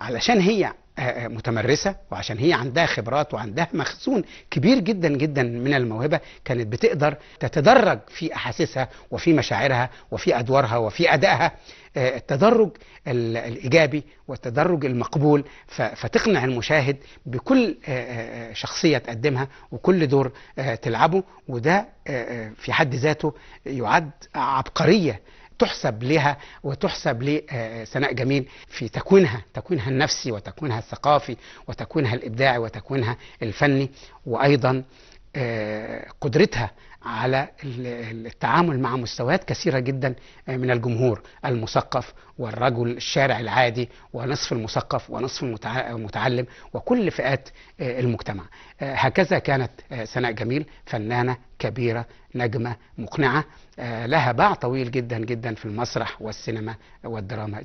علشان هي متمرسة، وعشان هي عندها خبرات وعندها مخزون كبير جدا جدا من الموهبة، كانت بتقدر تتدرج في أحاسيسها وفي مشاعرها وفي أدوارها وفي أدائها التدرج الإيجابي والتدرج المقبول، فتقنع المشاهد بكل شخصية تقدمها وكل دور تلعبه. وده في حد ذاته يعد عبقرية تحسب لها وتحسب لسناء جميل في تكوينها النفسي وتكوينها الثقافي وتكوينها الإبداعي وتكوينها الفني، وأيضا قدرتها على التعامل مع مستويات كثيرة جدا من الجمهور المثقف والرجل الشارع العادي ونصف المثقف ونصف المتعلم وكل فئات المجتمع. هكذا كانت سناء جميل فنانة كبيرة، نجمة مقنعة، لها باع طويل جدا جدا في المسرح والسينما والدراما.